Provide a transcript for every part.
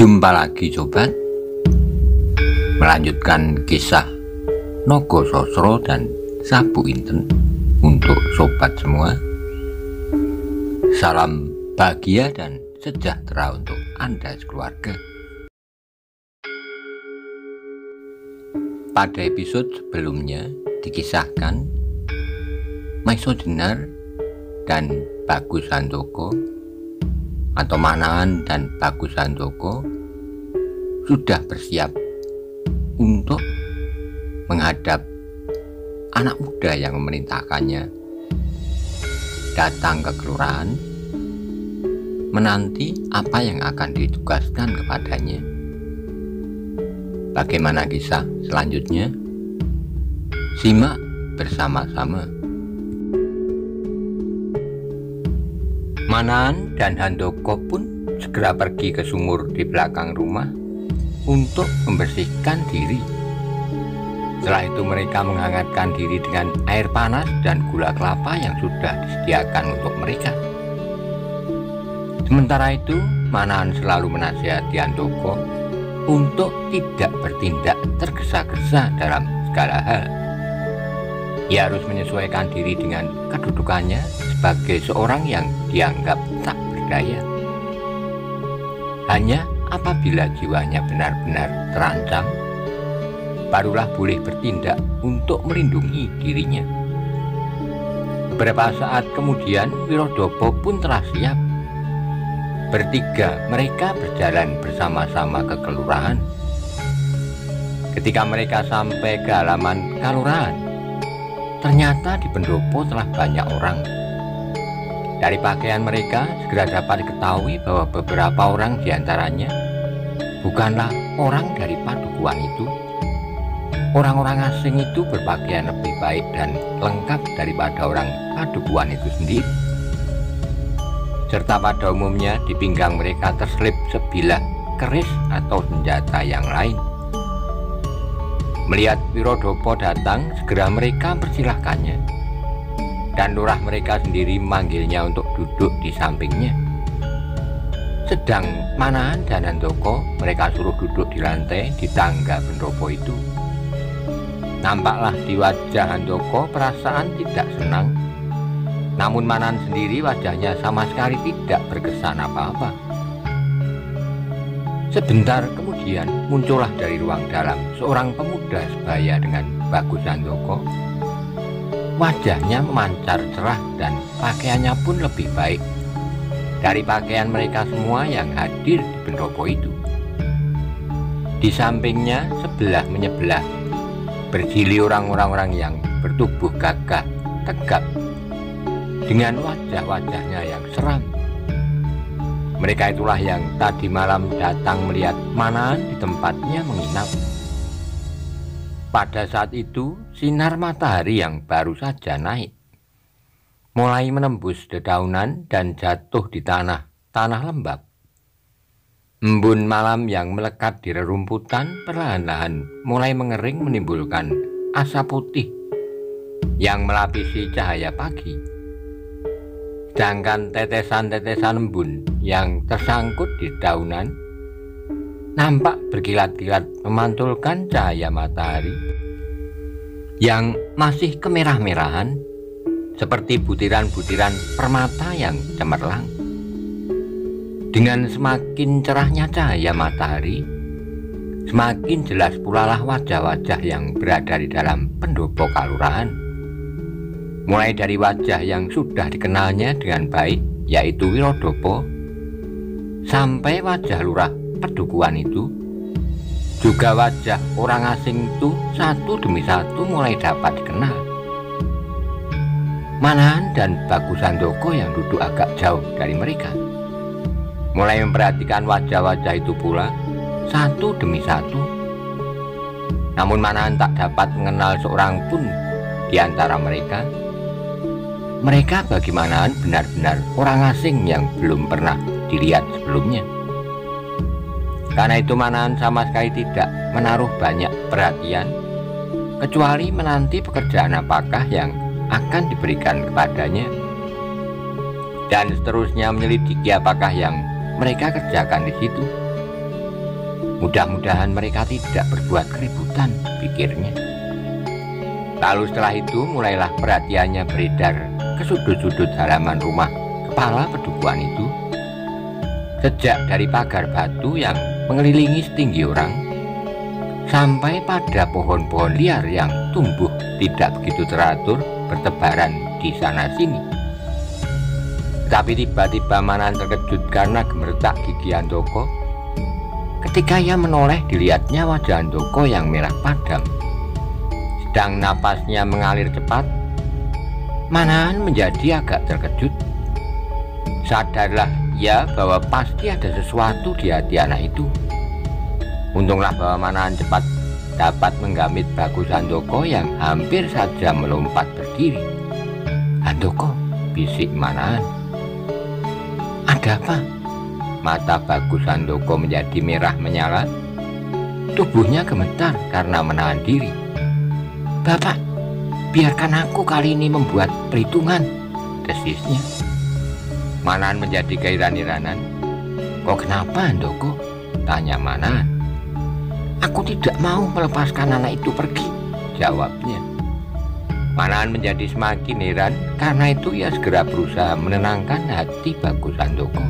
Jumpa lagi sobat, melanjutkan kisah Nogo Sosro dan Sabu Inten untuk sobat semua. Salam bahagia dan sejahtera untuk Anda sekeluarga. Pada episode sebelumnya dikisahkan Maiso Jenar dan Bagus Handoko atau Manahan dan Bagus Handoko sudah bersiap untuk menghadap anak muda yang memerintahkannya datang ke kelurahan menanti apa yang akan ditugaskan kepadanya. Bagaimana kisah selanjutnya? Simak bersama-sama. Manahan dan Handoko pun segera pergi ke sumur di belakang rumah untuk membersihkan diri. Setelah itu mereka menghangatkan diri dengan air panas dan gula kelapa yang sudah disediakan untuk mereka. Sementara itu, Manahan selalu menasihati Handoko untuk tidak bertindak tergesa-gesa dalam segala hal. Ia harus menyesuaikan diri dengan kedudukannya sebagai seorang yang dianggap tak berdaya. Hanya apabila jiwanya benar-benar terancam, barulah boleh bertindak untuk melindungi dirinya. Beberapa saat kemudian Wirodopo pun telah siap. Bertiga mereka berjalan bersama-sama ke kelurahan. Ketika mereka sampai ke halaman kelurahan, ternyata di pendopo telah banyak orang. Dari pakaian mereka segera dapat diketahui bahwa beberapa orang diantaranya bukanlah orang dari padukuhan itu. Orang-orang asing itu berpakaian lebih baik dan lengkap daripada orang padukuhan itu sendiri. Serta pada umumnya di pinggang mereka terselip sebilah keris atau senjata yang lain. Melihat Wirodopo datang, segera mereka mempersilahkannya. Dan lurah mereka sendiri memanggilnya untuk duduk di sampingnya. Sedang Manahan dan Handoko mereka suruh duduk di lantai di tangga pendopo itu. Nampaklah di wajah Handoko perasaan tidak senang. Namun Manahan sendiri wajahnya sama sekali tidak berkesan apa-apa. Sebentar kemudian muncullah dari ruang dalam seorang pemuda sebaya dengan Bagus Handoko. Wajahnya memancar cerah dan pakaiannya pun lebih baik dari pakaian mereka semua yang hadir di pendopo itu. Di sampingnya sebelah menyebelah berdiri orang-orang yang bertubuh gagah tegap dengan wajah-wajahnya yang seram. Mereka itulah yang tadi malam datang melihat Manahan di tempatnya menginap. Pada saat itu, sinar matahari yang baru saja naik mulai menembus dedaunan dan jatuh di tanah lembab. Embun malam yang melekat di rerumputan perlahan-lahan mulai mengering menimbulkan asap putih yang melapisi cahaya pagi. Sedangkan tetesan-tetesan embun yang tersangkut di daunan nampak berkilat-kilat memantulkan cahaya matahari yang masih kemerah-merahan seperti butiran-butiran permata yang cemerlang. Dengan semakin cerahnya cahaya matahari, semakin jelas pula lah wajah-wajah yang berada di dalam pendopo kelurahan. Mulai dari wajah yang sudah dikenalnya dengan baik, yaitu Wirodopo, sampai wajah lurah padukuhan itu, juga wajah orang asing itu satu demi satu mulai dapat dikenal. Manahan dan Bagus Handoko yang duduk agak jauh dari mereka mulai memperhatikan wajah-wajah itu pula satu demi satu. Namun Manahan tak dapat mengenal seorang pun di antara mereka. Mereka bagi Manahan benar-benar orang asing yang belum pernah dilihat sebelumnya. Karena itu Manahan sama sekali tidak menaruh banyak perhatian, kecuali menanti pekerjaan apakah yang akan diberikan kepadanya. dan seterusnya menyelidiki apakah yang mereka kerjakan di situ. Mudah-mudahan mereka tidak berbuat keributan, pikirnya. Lalu setelah itu mulailah perhatiannya beredar ke sudut-sudut halaman rumah kepala pedukuhan itu. Sejak dari pagar batu yang mengelilingi setinggi orang, sampai pada pohon-pohon liar yang tumbuh tidak begitu teratur bertebaran di sana-sini. Tapi tiba-tiba Manan terkejut karena gemeretak gigi Handoko. Ketika ia menoleh, dilihatnya wajah Handoko yang merah padam. Sedang napasnya mengalir cepat, Manan menjadi agak terkejut. Sadarlah ia bahwa pasti ada sesuatu di hati anak itu. Untunglah bahwa Manan cepat dapat menggamit Bagus Handoko yang hampir saja melompat berdiri. "Handoko," bisik Manan. "Ada apa?" Mata Bagus Handoko menjadi merah menyala. Tubuhnya gemetar karena menahan diri. "Bapak, biarkan aku kali ini membuat perhitungan," desisnya. Manan menjadi keiran-iranan. "Kok kenapa, Handoko?" tanya Manan. "Aku tidak mau melepaskan anak itu pergi," jawabnya. Manan menjadi semakin heran. Karena itu ia segera berusaha menenangkan hati Bagus Handoko.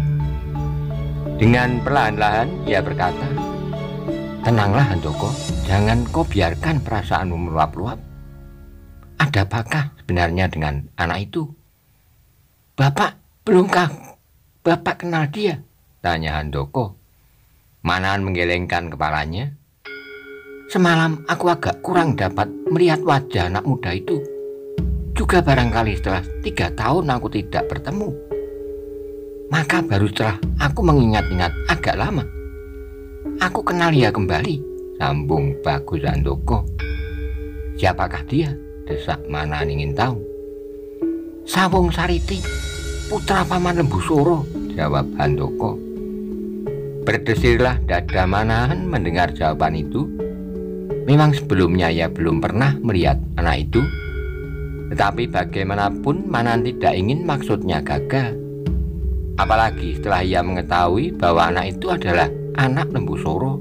Dengan perlahan-lahan ia berkata, "Tenanglah Handoko, jangan kau biarkan perasaanmu meluap-luap. Ada apakah sebenarnya dengan anak itu?" "Bapak, belumkah Bapak kenal dia?" tanya Handoko. Manan menggelengkan kepalanya. "Semalam aku agak kurang dapat melihat wajah anak muda itu. Juga barangkali setelah 3 tahun aku tidak bertemu. Maka baru setelah aku mengingat-ingat agak lama, aku kenal dia kembali," sambung Bagus Handoko. "Siapakah dia?" desak Manan ingin tahu. "Sawung Sariti, putra Paman Lembu Soro," jawab Handoko. Berdesirlah dada Manan mendengar jawaban itu. Memang sebelumnya ia belum pernah melihat anak itu. Tetapi bagaimanapun Manan tidak ingin maksudnya gagal. Apalagi setelah ia mengetahui bahwa anak itu adalah anak Lembu Soro.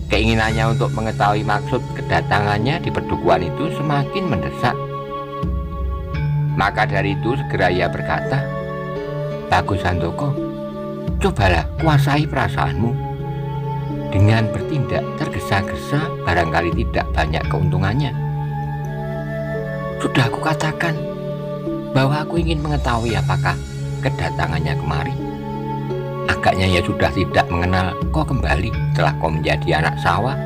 Keinginannya untuk mengetahui maksud kedatangannya di pedukuhan itu semakin mendesak. Maka dari itu segera ia berkata, "Bagus Handoko, cobalah kuasai perasaanmu. Dengan bertindak tergesa-gesa barangkali tidak banyak keuntungannya. Sudah aku katakan bahwa aku ingin mengetahui apakah kedatangannya kemari. Agaknya ia sudah tidak mengenal kau kembali setelah kau menjadi anak sawah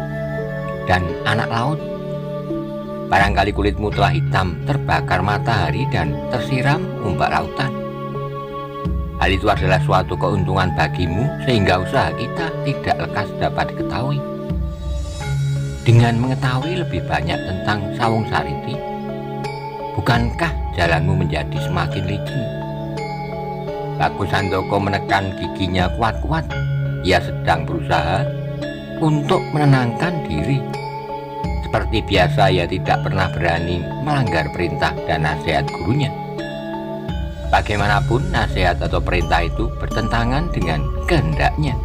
dan anak laut. Barangkali kulitmu telah hitam terbakar matahari dan tersiram ombak lautan. Hal itu adalah suatu keuntungan bagimu sehingga usaha kita tidak lekas dapat diketahui. Dengan mengetahui lebih banyak tentang Sawung Sariti, bukankah jalanmu menjadi semakin licin?" Bagus Handoko menekan giginya kuat-kuat. Ia sedang berusaha untuk menenangkan diri. Seperti biasa ia tidak pernah berani melanggar perintah dan nasihat gurunya. Bagaimanapun nasihat atau perintah itu bertentangan dengan kehendaknya.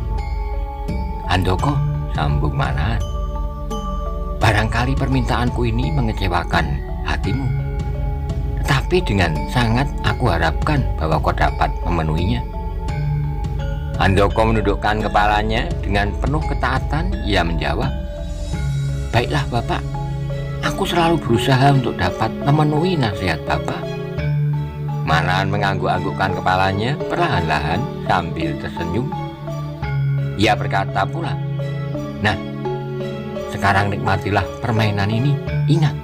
"Handoko," sambung Manan, "barangkali permintaanku ini mengecewakan hatimu. Tapi dengan sangat aku harapkan bahwa kau dapat memenuhinya." Handoko menundukkan kepalanya dengan penuh ketaatan. Ia menjawab, "Baiklah Bapak, aku selalu berusaha untuk dapat memenuhi nasihat Bapak." Manan mengangguk-anggukkan kepalanya perlahan-lahan sambil tersenyum. Ia berkata pula, "Nah, sekarang nikmatilah permainan ini. Ingat,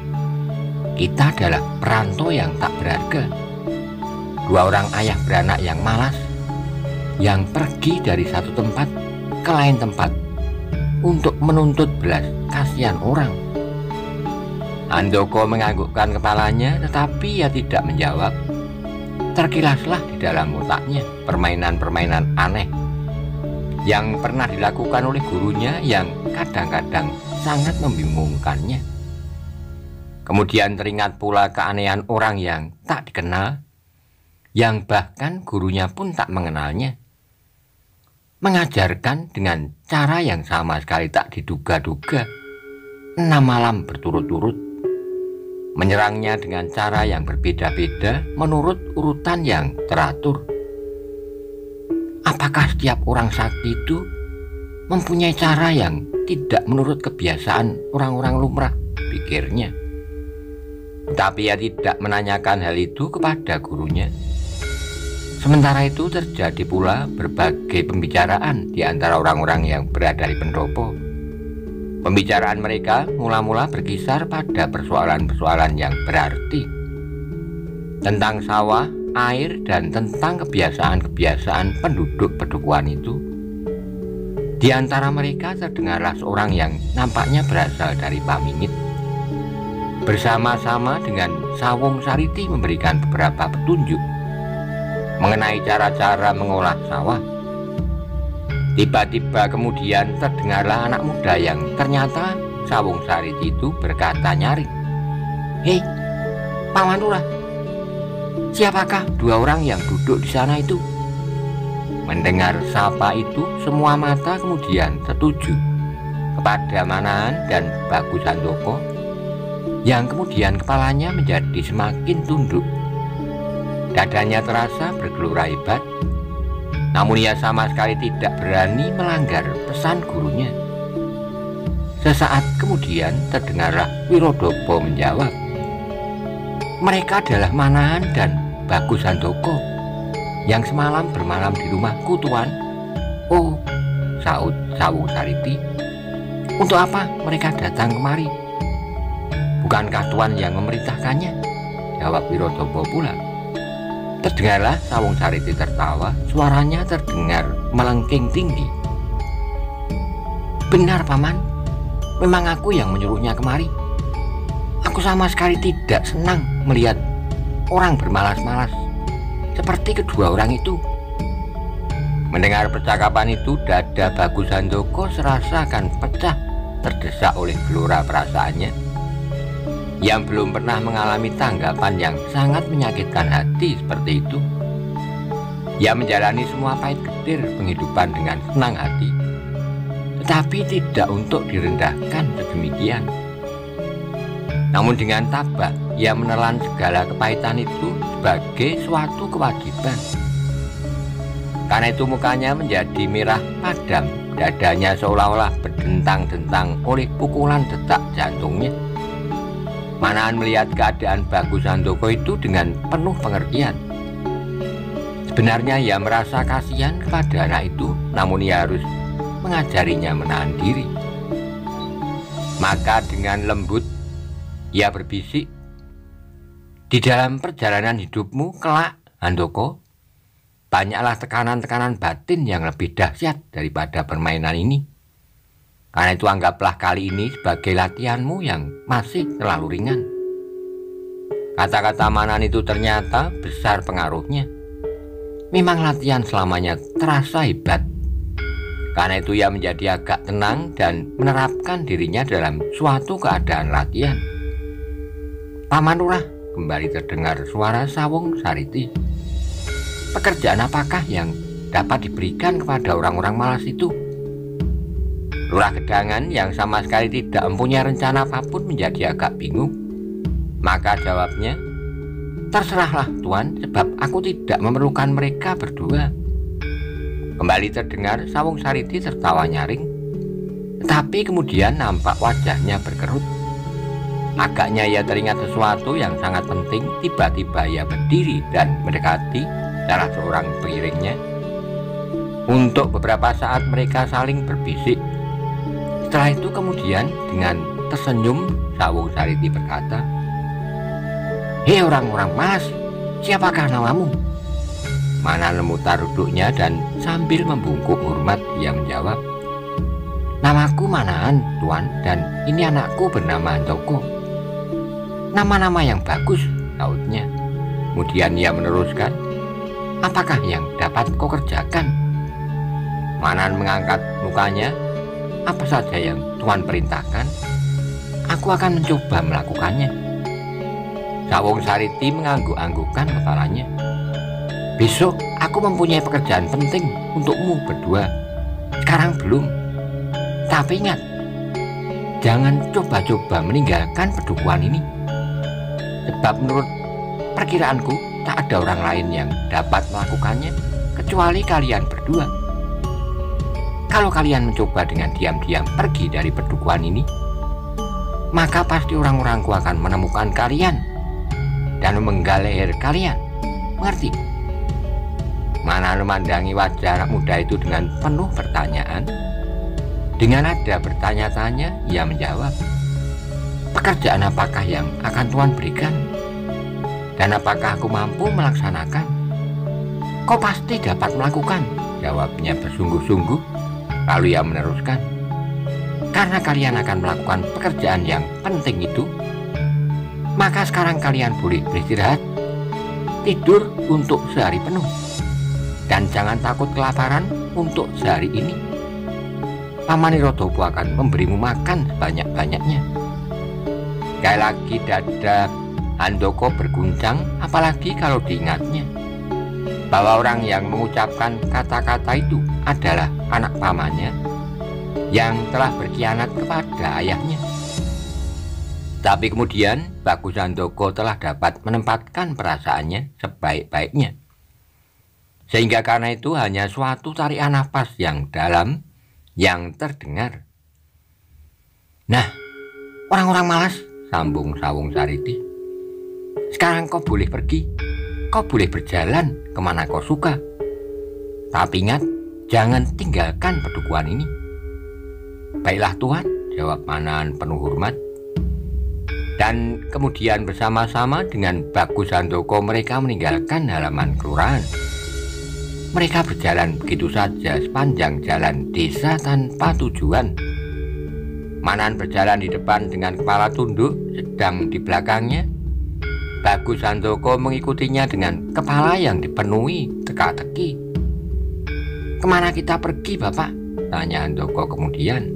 kita adalah perantau yang tak berharga. 2 orang ayah beranak yang malas, yang pergi dari satu tempat ke lain tempat untuk menuntut belas kasihan orang." Handoko menganggukkan kepalanya, tetapi ia tidak menjawab. Terkilaslah di dalam otaknya permainan-permainan aneh yang pernah dilakukan oleh gurunya yang kadang-kadang sangat membingungkannya. Kemudian teringat pula keanehan orang yang tak dikenal, yang bahkan gurunya pun tak mengenalnya. mengajarkan dengan cara yang sama sekali tak diduga-duga 6 malam berturut-turut, menyerangnya dengan cara yang berbeda-beda menurut urutan yang teratur. Apakah setiap orang sakti itu mempunyai cara yang tidak menurut kebiasaan orang-orang lumrah, pikirnya. Tapi ia tidak menanyakan hal itu kepada gurunya. Sementara itu terjadi pula berbagai pembicaraan di antara orang-orang yang berada di pendopo. Pembicaraan mereka mula-mula berkisar pada persoalan-persoalan yang berarti tentang sawah, air, dan tentang kebiasaan-kebiasaan penduduk pedukuhan itu. Di antara mereka terdengarlah seorang yang nampaknya berasal dari Pamingit. Bersama-sama dengan Sawung Sariti memberikan beberapa petunjuk mengenai cara-cara mengolah sawah. Tiba-tiba kemudian terdengarlah anak muda yang ternyata Sawung Sariti itu berkata nyaring, "Hei, Paman Lurah, siapakah 2 orang yang duduk di sana itu?" Mendengar sapa itu, semua mata kemudian tertuju kepada Manahan dan Bagus Handoko, yang kemudian kepalanya menjadi semakin tunduk. Dadanya terasa bergelora hebat, namun ia sama sekali tidak berani melanggar pesan gurunya. Sesaat kemudian terdengarlah Wirodopo menjawab, "Mereka adalah Manahan dan Bagus Handoko yang semalam bermalam di rumahku, Tuan." "Oh," saut Sawung Sariti, "untuk apa mereka datang kemari?" "Bukankah Tuan yang memerintahkannya?" jawab Wirodopo pula. Terdengarlah Sawung Sariti tertawa, suaranya terdengar melengking tinggi. "Benar, Paman, memang aku yang menyuruhnya kemari. Aku sama sekali tidak senang melihat orang bermalas-malas seperti kedua orang itu." Mendengar percakapan itu, dada Bagus Handoko serasa akan pecah terdesak oleh gelora perasaannya. Yang belum pernah mengalami tanggapan yang sangat menyakitkan hati seperti itu. Ia menjalani semua pahit getir penghidupan dengan senang hati, tetapi tidak untuk direndahkan sedemikian. Namun dengan tabah ia menelan segala kepahitan itu sebagai suatu kewajiban. Karena itu mukanya menjadi merah padam, dadanya seolah-olah berdentang-dentang oleh pukulan detak jantungnya. Manahan melihat keadaan Bagus Handoko itu dengan penuh pengertian. Sebenarnya ia merasa kasihan kepada anak itu, namun ia harus mengajarinya menahan diri. Maka dengan lembut ia berbisik, "Di dalam perjalanan hidupmu kelak, Handoko, banyaklah tekanan-tekanan batin yang lebih dahsyat daripada permainan ini. Karena itu anggaplah kali ini sebagai latihanmu yang masih terlalu ringan." Kata-kata Manahan itu ternyata besar pengaruhnya. Memang latihan selamanya terasa hebat. Karena itu ia menjadi agak tenang dan menerapkan dirinya dalam suatu keadaan latihan. "Paman Lurah," kembali terdengar suara Sawung Sariti, "pekerjaan apakah yang dapat diberikan kepada orang-orang malas itu?" Lurah Gedangan yang sama sekali tidak mempunyai rencana apapun menjadi agak bingung. Maka jawabnya, "Terserahlah, Tuan, sebab aku tidak memerlukan mereka berdua." Kembali terdengar Sawung Sariti tertawa nyaring, tetapi kemudian nampak wajahnya berkerut. Agaknya ia teringat sesuatu yang sangat penting. Tiba-tiba ia berdiri dan mendekati salah seorang pengiringnya. Untuk beberapa saat mereka saling berbisik. Setelah itu kemudian dengan tersenyum Sawung Sariti berkata, "Hei orang-orang malas, siapakah namamu?" Manahan memutar duduknya dan sambil membungkuk hormat ia menjawab, "Namaku Manahan, Tuan, dan ini anakku bernama Handoko." "Nama-nama yang bagus," sautnya. Kemudian ia meneruskan, "Apakah yang dapat kau kerjakan?" Manahan mengangkat mukanya. "Apa saja yang Tuan perintahkan, aku akan mencoba melakukannya." Sawung Sariti mengangguk-anggukkan kepalanya. "Besok aku mempunyai pekerjaan penting untukmu berdua," Sekarang belum. Tapi ingat, jangan coba-coba meninggalkan pedukuhan ini. Sebab menurut perkiraanku tak ada orang lain yang dapat melakukannya kecuali kalian berdua. Kalau kalian mencoba dengan diam-diam pergi dari pedukuhan ini, maka pasti orang-orangku akan menemukan kalian dan memenggal leher kalian. Mengerti? Manan memandangi wajah anak muda itu dengan penuh pertanyaan. Dengan nada bertanya-tanya, ia menjawab, "Pekerjaan apakah yang akan Tuhan berikan? Dan apakah aku mampu melaksanakan?" "Kau pasti dapat melakukan," jawabnya bersungguh-sungguh. Lalu ia meneruskan, "Karena kalian akan melakukan pekerjaan yang penting itu, maka sekarang kalian boleh beristirahat, tidur untuk sehari penuh, dan jangan takut kelaparan untuk sehari ini. Paman Nirodopo akan memberimu makan sebanyak-banyaknya." Sekali lagi dada Handoko berguncang, apalagi kalau diingatnya bahwa orang yang mengucapkan kata-kata itu adalah anak pamannya yang telah berkhianat kepada ayahnya. Tapi kemudian Bagus Handoko telah dapat menempatkan perasaannya sebaik-baiknya, sehingga karena itu hanya suatu tarikan nafas yang dalam yang terdengar. "Nah, orang-orang malas," sambung Sawung Sariti, "sekarang kau boleh pergi. Kau boleh berjalan kemana kau suka. Tapi ingat, jangan tinggalkan pedukuhan ini." "Baiklah Tuhan," jawab Manan penuh hormat. Dan kemudian bersama-sama dengan Bagus Handoko mereka meninggalkan halaman kelurahan. Mereka berjalan begitu saja sepanjang jalan desa tanpa tujuan. Manan berjalan di depan dengan kepala tunduk, sedang di belakangnya Bagus Handoko mengikutinya dengan kepala yang dipenuhi teka-teki. "Kemana kita pergi, Bapak?" tanya Handoko kemudian.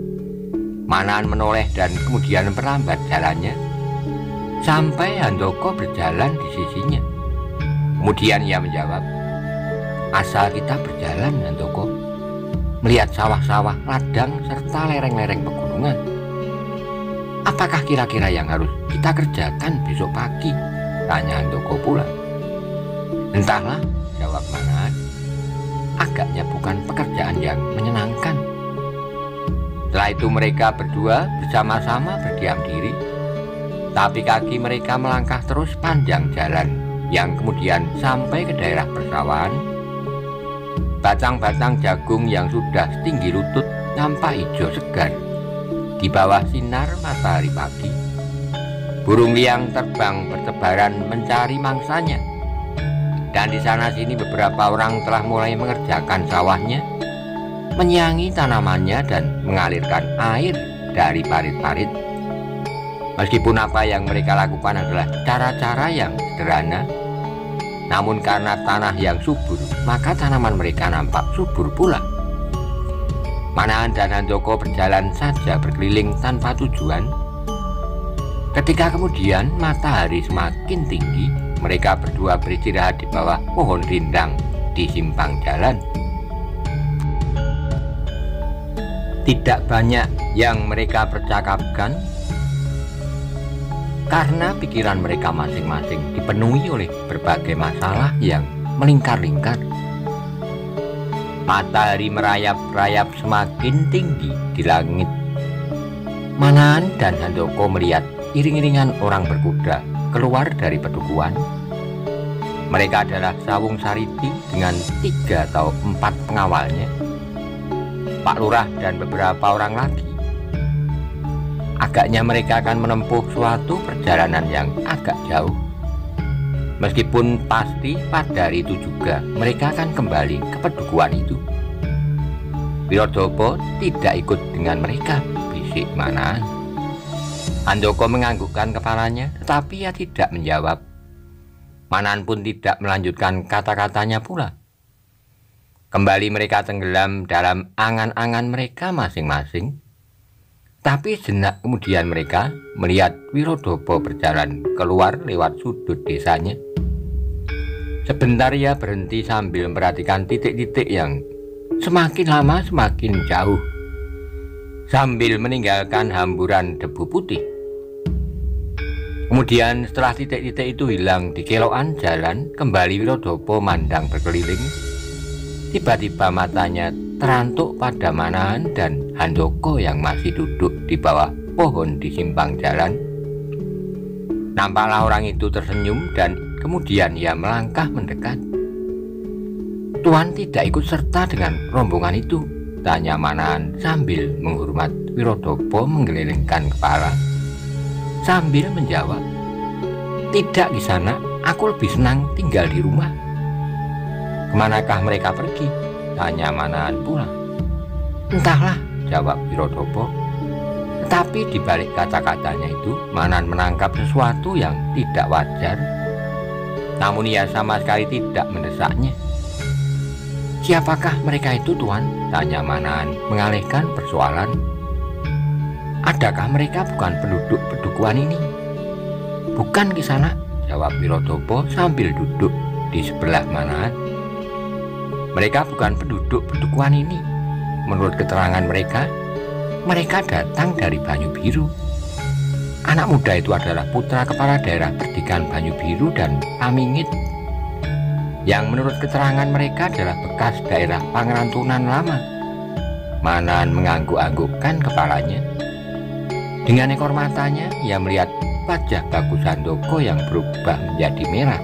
Manan menoleh dan kemudian memperlambat jalannya sampai Handoko berjalan di sisinya. Kemudian ia menjawab, "Asal kita berjalan, Handoko, melihat sawah-sawah, ladang, serta lereng-lereng pegunungan. Apakah kira-kira yang harus kita kerjakan besok pagi?" tanya Handoko pula. "Entahlah," jawab Manan. "Agaknya bukan pekerjaan yang menyenangkan." Setelah itu mereka berdua bersama-sama berdiam diri. Tapi kaki mereka melangkah terus panjang jalan yang kemudian sampai ke daerah persawahan. Batang-batang jagung yang sudah setinggi lutut nampak hijau segar di bawah sinar matahari pagi. Burung liang terbang bertebaran mencari mangsanya. Dan di sana sini beberapa orang telah mulai mengerjakan sawahnya, menyiangi tanamannya dan mengalirkan air dari parit-parit. Meskipun apa yang mereka lakukan adalah cara-cara yang sederhana, namun karena tanah yang subur, maka tanaman mereka nampak subur pula. Manan dan Handoko berjalan saja berkeliling tanpa tujuan. Ketika kemudian matahari semakin tinggi, mereka berdua beristirahat di bawah pohon rindang di simpang jalan. Tidak banyak yang mereka percakapkan karena pikiran mereka masing-masing dipenuhi oleh berbagai masalah yang melingkar-lingkar. Matahari merayap-rayap semakin tinggi di langit. Manan dan Handoko melihat iring-iringan orang berkuda keluar dari pedukuhan. Mereka adalah Sawung Sariti dengan 3 atau 4 pengawalnya, Pak Lurah dan beberapa orang lagi. Agaknya mereka akan menempuh suatu perjalanan yang agak jauh. Meskipun pasti pada hari itu juga mereka akan kembali ke pedukuhan itu. Wirodopo tidak ikut dengan mereka, bisik Manan. Handoko menganggukkan kepalanya, tetapi ia tidak menjawab. Manan pun tidak melanjutkan kata-katanya pula. Kembali mereka tenggelam dalam angan-angan mereka masing-masing. Tapi sejenak kemudian mereka melihat Wirodopo berjalan keluar lewat sudut desanya. Sebentar ia berhenti sambil memperhatikan titik-titik yang semakin lama semakin jauh, sambil meninggalkan hamburan debu putih. Kemudian setelah titik-titik itu hilang di kelokan jalan, kembali Wirodopo mandang berkeliling. Tiba-tiba matanya terantuk pada Manahan dan Handoko yang masih duduk di bawah pohon di simpang jalan. Nampaklah orang itu tersenyum dan kemudian ia melangkah mendekat. "Tuan tidak ikut serta dengan rombongan itu?" tanya Manahan sambil menghormat Wirodopo menggelengkan kepala. Sambil menjawab, "Tidak di sana, aku lebih senang tinggal di rumah." "Kemanakah mereka pergi?" tanya Manahan pula. "Entahlah," jawab Wirodopo. Tetapi di balik kata-katanya itu, Manahan menangkap sesuatu yang tidak wajar. Namun ia sama sekali tidak mendesaknya. "Siapakah mereka itu, Tuan?" tanya Manahan mengalihkan persoalan. "Adakah mereka bukan penduduk pedukuhan ini?" "Bukan di sana," jawab Wirodopo sambil duduk di sebelah Manahan. "Mereka bukan penduduk pedukuhan ini. Menurut keterangan mereka, mereka datang dari Banyu Biru. Anak muda itu adalah putra kepala daerah Perdikan Banyu Biru dan Pamingit, yang menurut keterangan mereka adalah bekas daerah Pangerantunan lama." Manahan mengangguk-anggukkan kepalanya. Dengan ekor matanya, ia melihat wajah Bagus Handoko yang berubah menjadi merah.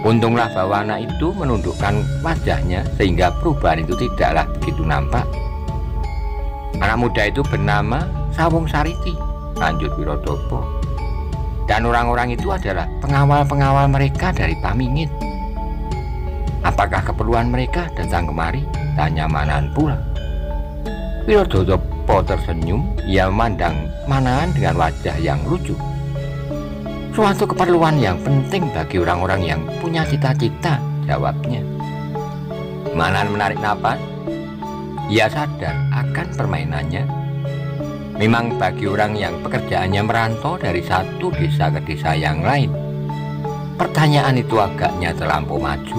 Untunglah bahwa anak itu menundukkan wajahnya sehingga perubahan itu tidaklah begitu nampak. "Anak muda itu bernama Sawung Sariti," lanjut Wirodopo. "Dan orang-orang itu adalah pengawal-pengawal mereka dari Pamingit." "Apakah keperluan mereka datang kemari?" tanya Manahan pula. Wirodopo tersenyum. Ia memandang Manahan dengan wajah yang lucu. "Suatu keperluan yang penting bagi orang-orang yang punya cita-cita," jawabnya. Manahan menarik napas. Ia sadar akan permainannya. Memang bagi orang yang pekerjaannya merantau dari satu desa ke desa yang lain, pertanyaan itu agaknya terlampau maju.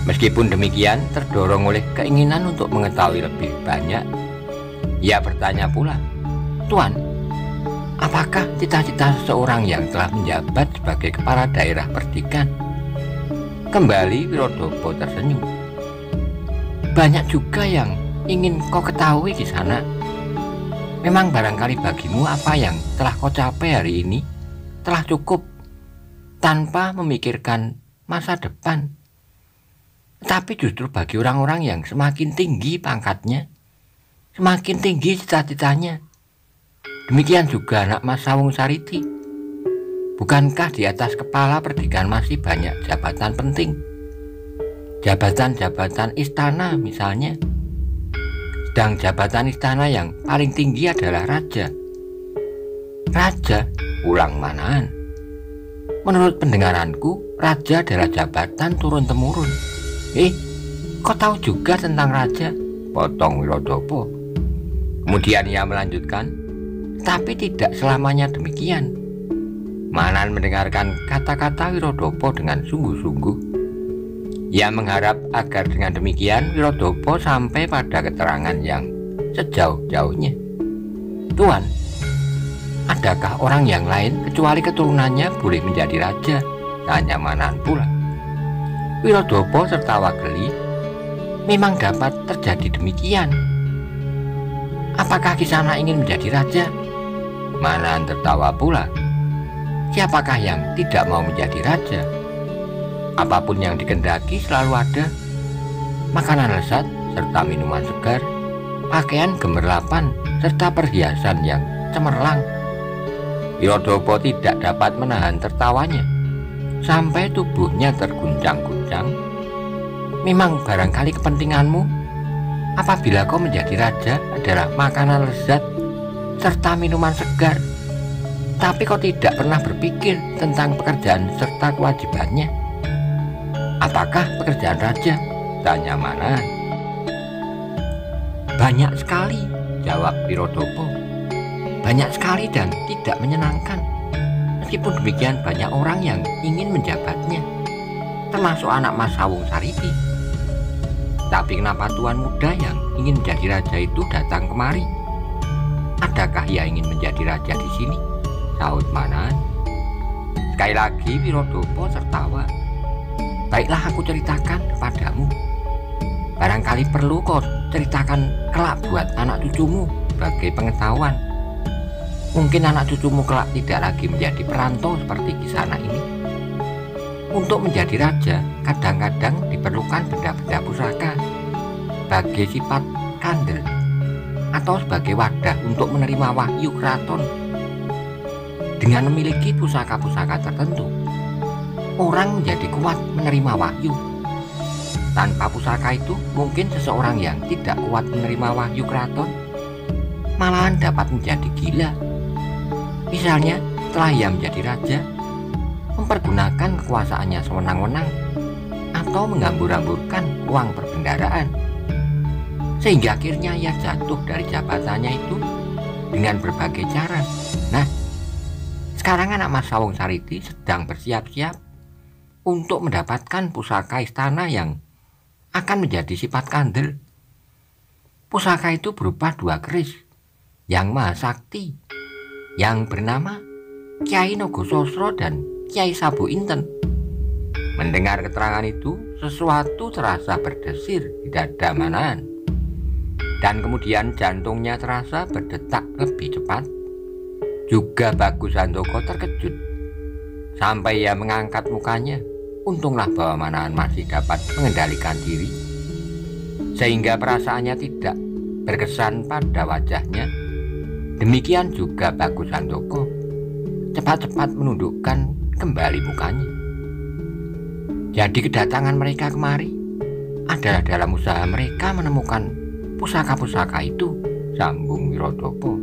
Meskipun demikian, terdorong oleh keinginan untuk mengetahui lebih banyak, ia bertanya pula, "Tuan, apakah cita-cita seseorang yang telah menjabat sebagai kepala daerah Perdikan?" Kembali Wirodopo tersenyum. "Banyak juga yang ingin kau ketahui di sana. Memang barangkali bagimu apa yang telah kau capai hari ini telah cukup tanpa memikirkan masa depan. Tapi justru bagi orang-orang yang semakin tinggi pangkatnya, semakin tinggi cita-citanya. Demikian juga anak Mas Sawung Sariti. Bukankah di atas kepala Perdikan masih banyak jabatan penting? Jabatan-jabatan istana misalnya. Sedang jabatan istana yang paling tinggi adalah raja." "Raja?" ulang Manahan. "Menurut pendengaranku, raja adalah jabatan turun-temurun." Kau tahu juga tentang raja?" potong Wirodopo. Kemudian ia melanjutkan, "Tapi tidak selamanya demikian." Manahan mendengarkan kata-kata Wirodopo dengan sungguh-sungguh. Ia mengharap agar dengan demikian Wirodopo sampai pada keterangan yang sejauh-jauhnya. "Tuan, adakah orang yang lain kecuali keturunannya boleh menjadi raja?" tanya Manahan pula. Wirodopo tertawa geli. "Memang dapat terjadi demikian. Apakah Kisana ingin menjadi raja?" Manahan tertawa pula. "Siapakah yang tidak mau menjadi raja? Apapun yang dikehendaki selalu ada. Makanan lezat serta minuman segar, pakaian gemerlapan serta perhiasan yang cemerlang." Wirodopo tidak dapat menahan tertawanya sampai tubuhnya terguncang-guncang. "Memang barangkali kepentinganmu apabila kau menjadi raja adalah makanan lezat serta minuman segar, tapi kau tidak pernah berpikir tentang pekerjaan serta kewajibannya. Apakah pekerjaan raja?" tanya Manahan. "Banyak sekali," jawab Wirodopo. "Banyak sekali dan tidak menyenangkan. Meskipun demikian, banyak orang yang ingin menjabatnya, termasuk anak Mas Sawung Sariti." Tapi kenapa tuan muda yang ingin menjadi raja itu datang kemari? Adakah ia ingin menjadi raja di sini? Sahut Manahan. Sekali lagi Wirodopo tertawa. Baiklah, aku ceritakan kepadamu. Barangkali perlu kau ceritakan kelak buat anak cucumu sebagai pengetahuan. Mungkin anak cucumu kelak tidak lagi menjadi perantau seperti Kisana ini. Untuk menjadi raja, kadang-kadang diperlukan benda-benda pusaka sebagai sifat kandel atau sebagai wadah untuk menerima wahyu keraton. Dengan memiliki pusaka-pusaka tertentu, orang menjadi kuat menerima wahyu. Tanpa pusaka itu, mungkin seseorang yang tidak kuat menerima wahyu keraton malahan dapat menjadi gila. Misalnya, setelah ia menjadi raja, mempergunakan kekuasaannya sewenang-wenang atau menghambur-hamburkan uang perbendaraan, sehingga akhirnya ia jatuh dari jabatannya itu dengan berbagai cara. Nah, sekarang anak Mas Sawung Sariti sedang bersiap-siap untuk mendapatkan pusaka istana yang akan menjadi sifat kandel. Pusaka itu berupa 2 keris yang maha sakti yang bernama Kyai Nogososro dan Kyai Sabu Inten. Mendengar keterangan itu, sesuatu terasa berdesir di dada Manahan, dan kemudian jantungnya terasa berdetak lebih cepat. Juga Bagus Handoko terkejut sampai ia mengangkat mukanya. Untunglah bahwa Manahan masih dapat mengendalikan diri, sehingga perasaannya tidak berkesan pada wajahnya. Demikian juga Bagus Handoko cepat-cepat menundukkan kembali mukanya. Jadi kedatangan mereka kemari adalah dalam usaha mereka menemukan pusaka-pusaka itu, sambung Wirodopo.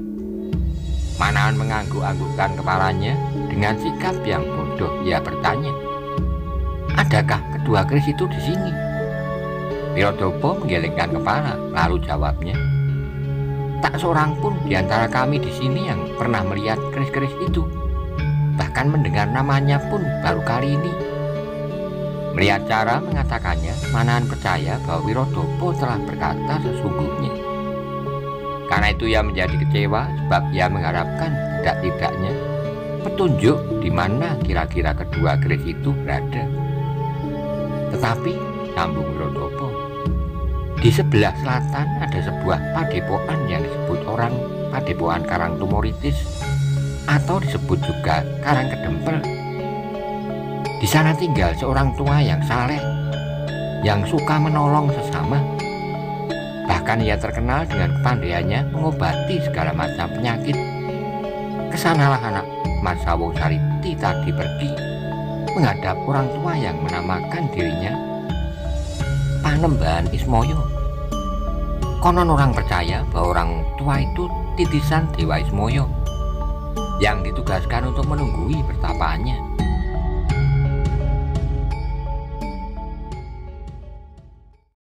Manahan mengangguk-anggukkan kepalanya dengan sikap yang bodoh. Ia bertanya, adakah kedua keris itu di sini? Wirodopo menggelengkan kepala, lalu jawabnya, tak seorang pun di antara kami di sini yang pernah melihat keris-keris itu. Bahkan mendengar namanya pun baru kali ini. Melihat cara mengatakannya, Manahan percaya bahwa Wirodopo telah berkata sesungguhnya. Karena itu ia menjadi kecewa sebab ia mengharapkan tidak-tidaknya petunjuk di mana kira-kira kedua keris itu berada. Tetapi, sambung Wirodopo, di sebelah selatan ada sebuah padepokan yang disebut orang Padepokan Karangtumoritis atau disebut juga Karangkedempel. Di sana tinggal seorang tua yang saleh, yang suka menolong sesama. Bahkan ia terkenal dengan kepandaiannya mengobati segala macam penyakit. Kesanalah anak Mas Sawung Sariti tadi pergi menghadap orang tua yang menamakan dirinya Panembahan Ismoyo. Konon orang percaya bahwa orang tua itu titisan Dewa Ismoyo yang ditugaskan untuk menunggui pertapaannya.